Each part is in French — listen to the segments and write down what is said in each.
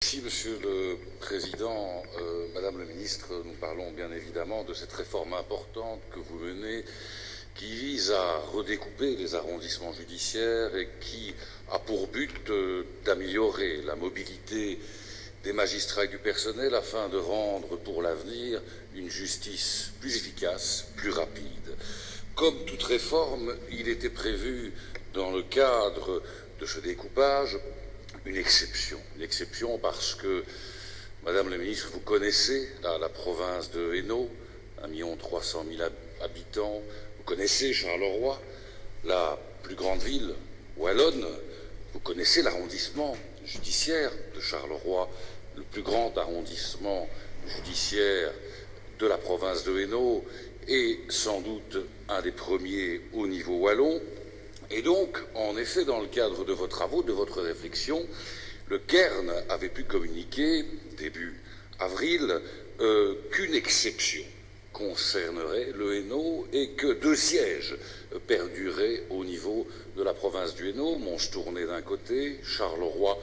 Merci, Monsieur le Président. Madame la Ministre, nous parlons bien évidemment de cette réforme importante que vous menez, qui vise à redécouper les arrondissements judiciaires et qui a pour but d'améliorer la mobilité des magistrats et du personnel afin de rendre pour l'avenir une justice plus efficace, plus rapide. Comme toute réforme, il était prévu dans le cadre de ce découpage une exception parce que, Madame la Ministre, vous connaissez la province de Hainaut, 1,3 million habitants, vous connaissez Charleroi, la plus grande ville wallonne, vous connaissez l'arrondissement judiciaire de Charleroi, le plus grand arrondissement judiciaire de la province de Hainaut et sans doute un des premiers au niveau wallon. Et donc, en effet, dans le cadre de vos travaux, de votre réflexion, le Cairn avait pu communiquer, début avril, qu'une exception concernerait le Hainaut et que 2 sièges perduraient au niveau de la province du Hainaut, Mons-Tournai d'un côté, Charleroi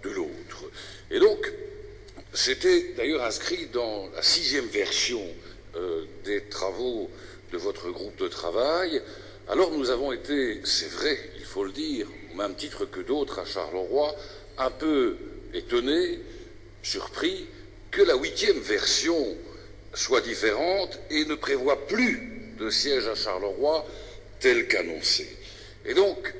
de l'autre. Et donc, c'était d'ailleurs inscrit dans la 6e version des travaux de votre groupe de travail. Alors nous avons été, c'est vrai, il faut le dire, au même titre que d'autres à Charleroi, un peu étonnés, surpris, que la 8e version soit différente et ne prévoit plus de siège à Charleroi tel qu'annoncé. Et donc,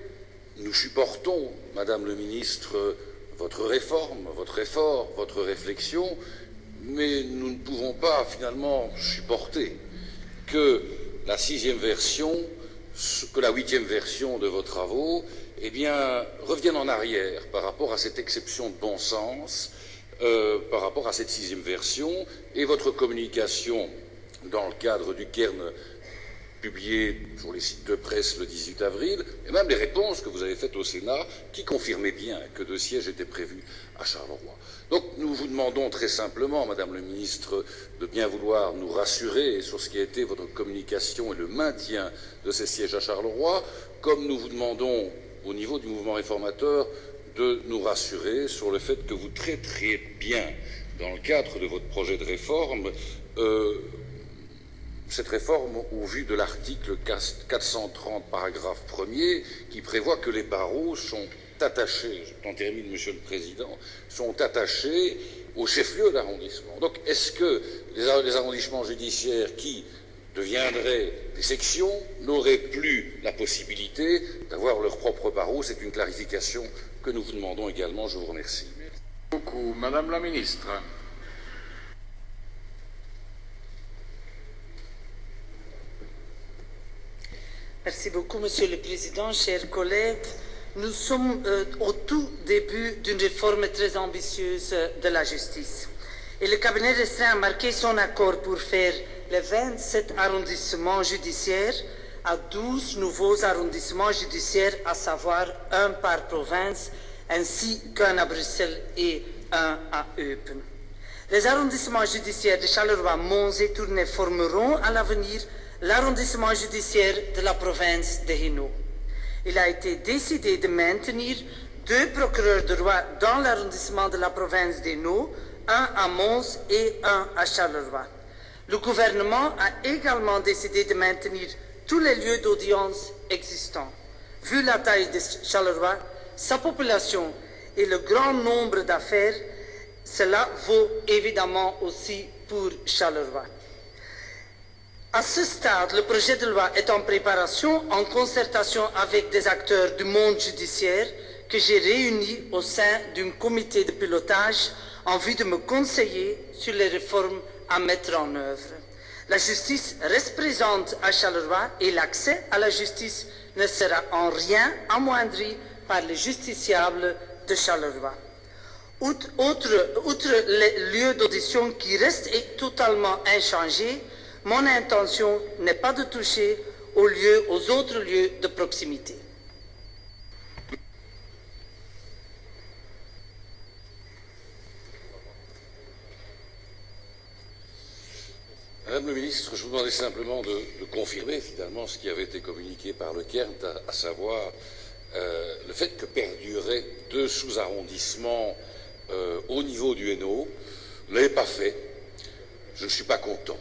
nous supportons, Madame le Ministre, votre réforme, votre effort, votre réflexion, mais nous ne pouvons pas finalement supporter que la 6e version, que la 8e version de vos travaux, eh bien, revienne en arrière par rapport à cette exception de bon sens, par rapport à cette 6e version, et votre communication dans le cadre du Cairn publié sur les sites de presse le 18 avril, et même les réponses que vous avez faites au Sénat, qui confirmaient bien que 2 sièges étaient prévus à Charleroi. Donc nous vous demandons très simplement, Madame le Ministre, de bien vouloir nous rassurer sur ce qui a été votre communication et le maintien de ces sièges à Charleroi, comme nous vous demandons, au niveau du mouvement réformateur, de nous rassurer sur le fait que vous traiterez bien, dans le cadre de votre projet de réforme, cette réforme au vu de l'article 430, paragraphe 1er, qui prévoit que les barreaux sont attachés, j'en termine, Monsieur le Président, sont attachés au chef-lieu d'arrondissement. Donc, est-ce que les arrondissements judiciaires qui deviendraient des sections n'auraient plus la possibilité d'avoir leur propre barreau? C'est une clarification que nous vous demandons également. Je vous remercie. Merci beaucoup. Madame la Ministre. Merci beaucoup, Monsieur le Président, chers collègues. Nous sommes au tout début d'une réforme très ambitieuse de la justice. Et le cabinet restreint a marqué son accord pour faire les 27 arrondissements judiciaires à 12 nouveaux arrondissements judiciaires, à savoir 1 par province, ainsi qu'un à Bruxelles et un à Eupen. Les arrondissements judiciaires de Charleroi, Mons et Tournai formeront à l'avenir l'arrondissement judiciaire de la province de Hainaut. Il a été décidé de maintenir 2 procureurs de roi dans l'arrondissement de la province d'Hainaut, un à Mons et un à Charleroi. Le gouvernement a également décidé de maintenir tous les lieux d'audience existants. Vu la taille de Charleroi, sa population et le grand nombre d'affaires, cela vaut évidemment aussi pour Charleroi. À ce stade, le projet de loi est en préparation en concertation avec des acteurs du monde judiciaire que j'ai réunis au sein d'un comité de pilotage en vue de me conseiller sur les réformes à mettre en œuvre. La justice reste présente à Charleroi et l'accès à la justice ne sera en rien amoindri par les justiciables de Charleroi. Outre les lieux d'audition qui restent totalement inchangés, mon intention n'est pas de toucher aux autres lieux de proximité. Madame le Ministre, je vous demandais simplement de confirmer finalement ce qui avait été communiqué par le Cairn, à savoir le fait que perduraient 2 sous-arrondissements au niveau du Hainaut. Vous ne l'avez pas fait. Je ne suis pas content.